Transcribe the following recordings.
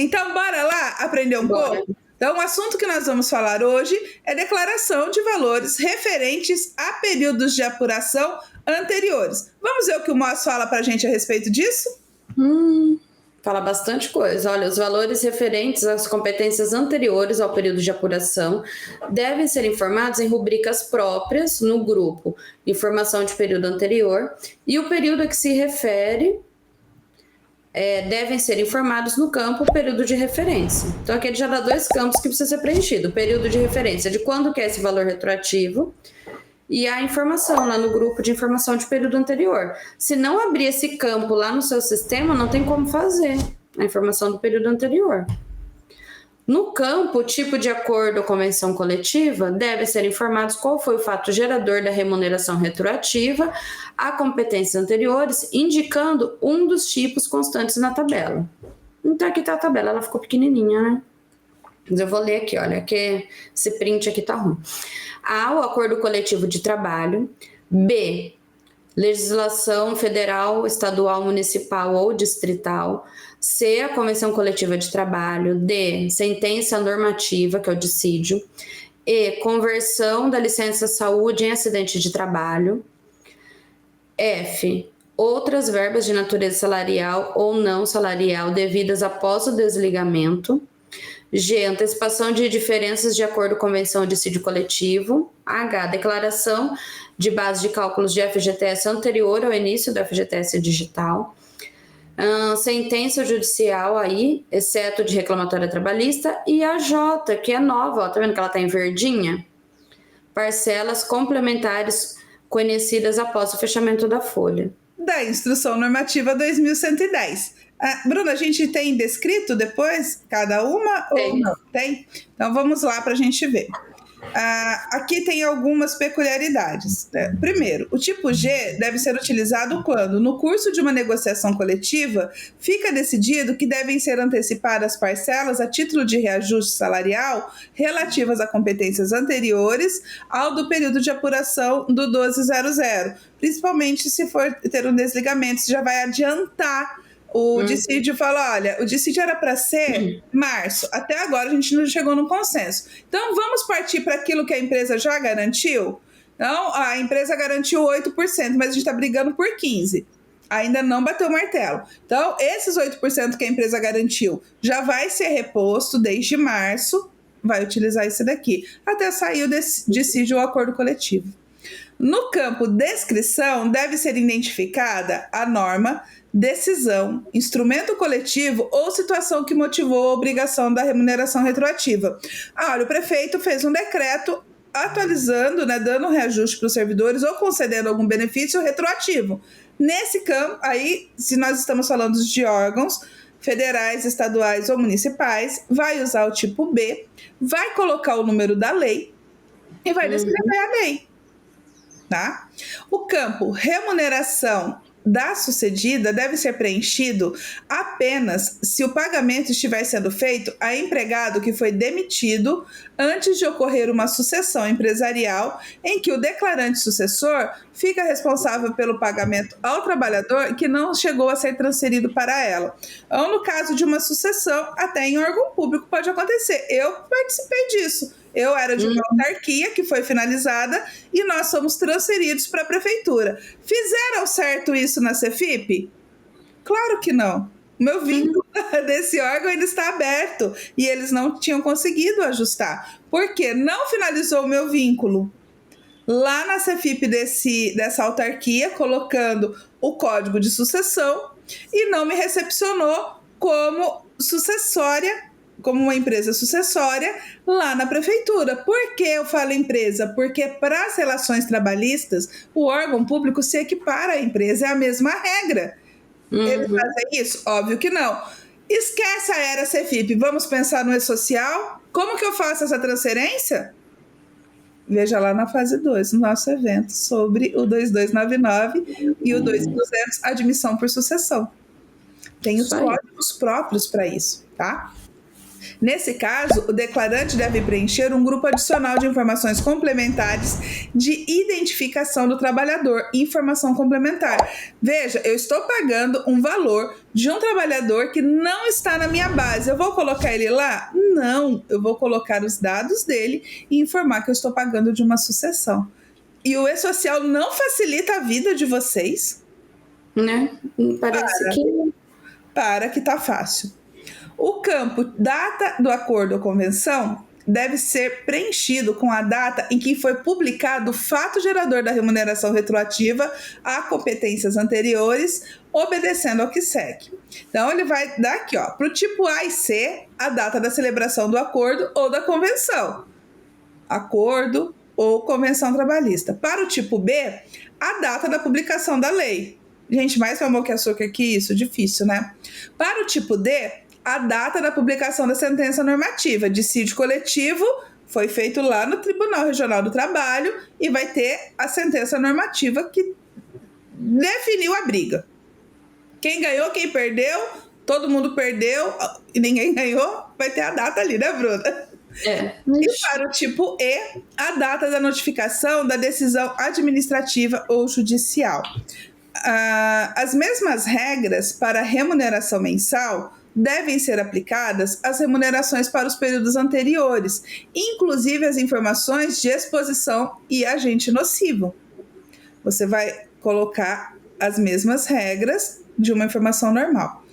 Então, bora lá aprender um Bora. pouco? Então, o assunto que nós vamos falar hoje é declaração de valores referentes a períodos de apuração anteriores. Vamos ver o que o Moss fala para a gente a respeito disso? Fala bastante coisa. Olha, os valores referentes às competências anteriores ao período de apuração devem ser informados em rubricas próprias no grupo Informação de período anterior, e o período a que se refere devem ser informados no campo período de referência. Então aqui ele já dá dois campos que precisa ser preenchido: o período de referência de quando que é esse valor retroativo e a informação lá no grupo de informação de período anterior. Se não abrir esse campo lá no seu sistema, não tem como fazer a informação do período anterior. No campo, tipo de acordo ou convenção coletiva, deve ser informados qual foi o fato gerador da remuneração retroativa a competências anteriores, indicando um dos tipos constantes na tabela. Então aqui está a tabela, ela ficou pequenininha, né? Mas eu vou ler aqui, olha, que esse print aqui tá ruim. A, o acordo coletivo de trabalho. B, legislação federal, estadual, municipal ou distrital. C, a convenção coletiva de trabalho. D, sentença normativa, que é o dissídio. E, conversão da licença saúde em acidente de trabalho. F, outras verbas de natureza salarial ou não salarial devidas após o desligamento. G, antecipação de diferenças de acordo com convenção de dissídio coletivo. H, declaração de base de cálculos de FGTS anterior ao início do FGTS digital. Sentença judicial aí, exceto de reclamatória trabalhista. E a J, que é nova, ó, tá vendo que ela tá em verdinha? Parcelas complementares conhecidas após o fechamento da folha. Da Instrução Normativa 2110. Bruna, a gente tem descrito depois cada uma ou não? Tem? Então vamos lá para a gente ver. Aqui tem algumas peculiaridades. Primeiro, o tipo G deve ser utilizado quando, no curso de uma negociação coletiva, fica decidido que devem ser antecipadas parcelas a título de reajuste salarial relativas a competências anteriores ao do período de apuração do 1200, principalmente se for ter um desligamento, isso já vai adiantar. O dissídio fala, olha, o dissídio era para ser março, até agora a gente não chegou num consenso. Então, vamos partir para aquilo que a empresa já garantiu? Então, a empresa garantiu 8%, mas a gente está brigando por 15%. Ainda não bateu o martelo. Então, esses 8% que a empresa garantiu já vai ser reposto desde março, vai utilizar esse daqui, até sair o dissídio ou acordo coletivo. No campo descrição, deve ser identificada a norma, decisão, instrumento coletivo ou situação que motivou a obrigação da remuneração retroativa. Olha, o prefeito fez um decreto atualizando, né, dando reajuste para os servidores ou concedendo algum benefício retroativo. Nesse campo, aí, se nós estamos falando de órgãos federais, estaduais ou municipais, vai usar o tipo B, vai colocar o número da lei e vai descrever a lei. Tá? O campo remuneração da sucedida deve ser preenchido apenas se o pagamento estiver sendo feito a empregado que foi demitido antes de ocorrer uma sucessão empresarial em que o declarante sucessor fica responsável pelo pagamento ao trabalhador que não chegou a ser transferido para ela. Ou no caso de uma sucessão, até em órgão público pode acontecer. Eu participei disso. Eu era de uma autarquia que foi finalizada e nós fomos transferidos para a prefeitura. Fizeram certo isso na Cefip? Claro que não. O meu vínculo desse órgão ainda está aberto e eles não tinham conseguido ajustar. Por quê? Não finalizou o meu vínculo lá na Cefip dessa autarquia, colocando o código de sucessão e não me recepcionou como sucessória, como uma empresa sucessória lá na prefeitura. Por que eu falo empresa? Porque para as relações trabalhistas, o órgão público se equipara à empresa, é a mesma regra. Eles fazem isso? Óbvio que não. Esquece a era Cefip, vamos pensar no E-Social? Como que eu faço essa transferência? Veja lá na fase 2, no nosso evento, sobre o 2299 e o 2200, admissão por sucessão. Tem os códigos próprios para isso, tá? Nesse caso, o declarante deve preencher um grupo adicional de informações complementares de identificação do trabalhador, informação complementar. Veja, eu estou pagando um valor de um trabalhador que não está na minha base. Eu vou colocar ele lá? Não, eu vou colocar os dados dele e informar que eu estou pagando de uma sucessão. E o E-Social não facilita a vida de vocês? Né? Parece que... Para que tá fácil. O campo data do acordo ou convenção deve ser preenchido com a data em que foi publicado o fato gerador da remuneração retroativa a competências anteriores, obedecendo ao que segue. Então, ele vai dar aqui, para o tipo A e C, a data da celebração do acordo ou da convenção. Acordo ou convenção trabalhista. Para o tipo B, a data da publicação da lei. Gente, mais mamão que açúcar que isso? Difícil, né? Para o tipo D, a data da publicação da sentença normativa. Dissídio coletivo foi feito lá no Tribunal Regional do Trabalho e vai ter a sentença normativa que definiu a briga. Quem ganhou, quem perdeu, todo mundo perdeu e ninguém ganhou, vai ter a data ali, né, Bruna? E para o tipo E, a data da notificação da decisão administrativa ou judicial. As mesmas regras para a remuneração mensal devem ser aplicadas às remunerações para os períodos anteriores, inclusive as informações de exposição e agente nocivo. Você vai colocar as mesmas regras de uma informação normal.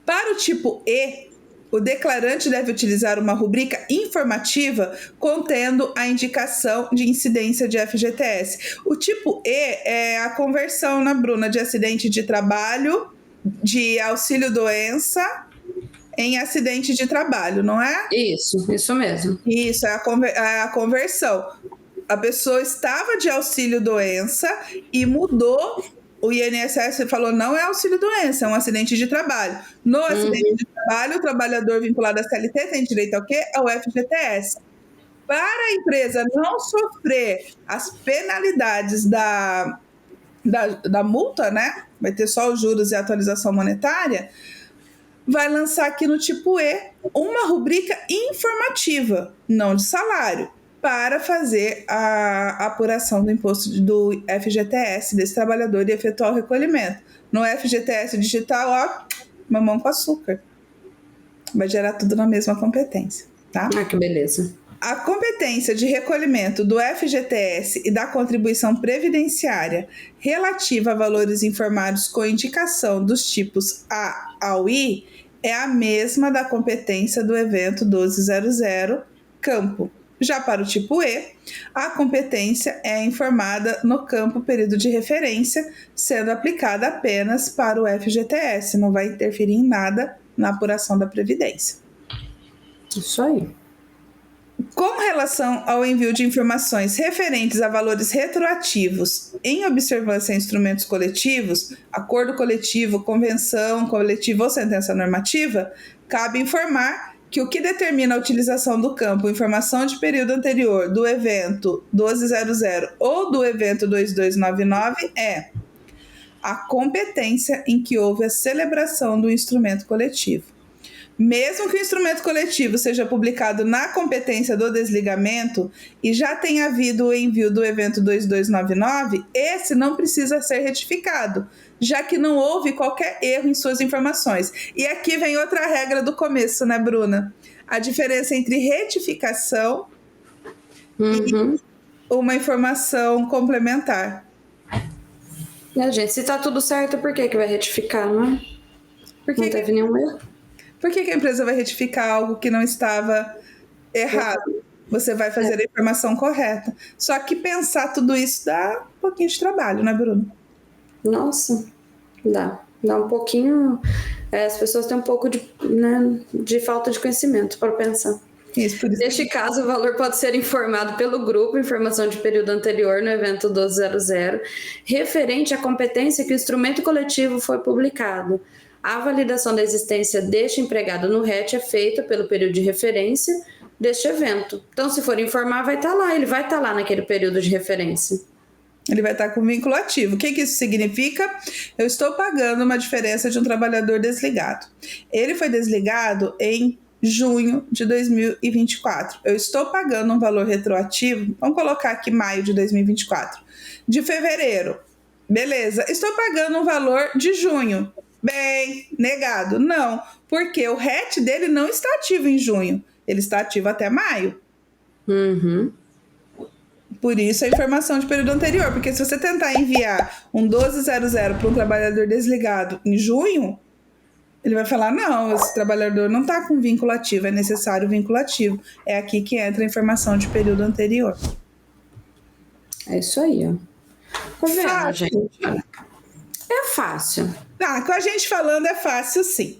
Para o tipo E, o declarante deve utilizar uma rubrica informativa contendo a indicação de incidência de FGTS. O tipo E é a conversão, na Bruna, de acidente de trabalho, de auxílio-doença em acidente de trabalho, não é? Isso mesmo. Isso, é a conversão. A pessoa estava de auxílio-doença e mudou. O INSS falou, não é auxílio-doença, é um acidente de trabalho. No acidente de trabalho, o trabalhador vinculado à CLT tem direito ao quê? Ao FGTS. Para a empresa não sofrer as penalidades da multa, né? Vai ter só os juros e a atualização monetária, vai lançar aqui no tipo E uma rubrica informativa, não de salário, para fazer a apuração do imposto do FGTS desse trabalhador e efetuar o recolhimento. No FGTS digital, mamão com açúcar. Vai gerar tudo na mesma competência, tá? Que beleza. A competência de recolhimento do FGTS e da contribuição previdenciária relativa a valores informados com indicação dos tipos A ao I é a mesma da competência do evento 1200, campo. Já para o tipo E, a competência é informada no campo período de referência, sendo aplicada apenas para o FGTS, não vai interferir em nada na apuração da Previdência. Isso aí. Com relação ao envio de informações referentes a valores retroativos em observância a instrumentos coletivos, acordo coletivo, convenção coletiva ou sentença normativa, cabe informar que o que determina a utilização do campo informação de período anterior do evento 1200 ou do evento 2299 é a competência em que houve a celebração do instrumento coletivo. Mesmo que o instrumento coletivo seja publicado na competência do desligamento e já tenha havido o envio do evento 2299, esse não precisa ser retificado, já que não houve qualquer erro em suas informações. E aqui vem outra regra do começo, né, Bruna? A diferença entre retificação e uma informação complementar. Gente, se tá tudo certo, por que vai retificar, não é? Porque não teve nenhum erro. Por que a empresa vai retificar algo que não estava errado? Você vai fazer a informação correta. Só que pensar tudo isso dá um pouquinho de trabalho, né, Bruno? Nossa, dá um pouquinho. As pessoas têm um pouco de falta de conhecimento para pensar. Isso, por isso. Neste caso, o valor pode ser informado pelo grupo, informação de período anterior no evento 1200, referente à competência que o instrumento coletivo foi publicado. A validação da existência deste empregado no RET é feita pelo período de referência deste evento. Então, se for informar, vai estar lá. Ele vai estar lá naquele período de referência. Ele vai estar com vínculo ativo. O que isso significa? Eu estou pagando uma diferença de um trabalhador desligado. Ele foi desligado em junho de 2024. Eu estou pagando um valor retroativo, vamos colocar aqui maio de 2024, de fevereiro. Beleza, estou pagando um valor de junho. Bem, negado. Não, porque o RET dele não está ativo em junho. Ele está ativo até maio. Uhum. Por isso a informação de período anterior. Porque se você tentar enviar um 1200 para um trabalhador desligado em junho, ele vai falar, não, esse trabalhador não está com vínculo ativo, é necessário vínculo ativo. É aqui que entra a informação de período anterior. É isso aí, ó. Tá vendo, Fácil. gente? É fácil. Com a gente falando é fácil, sim.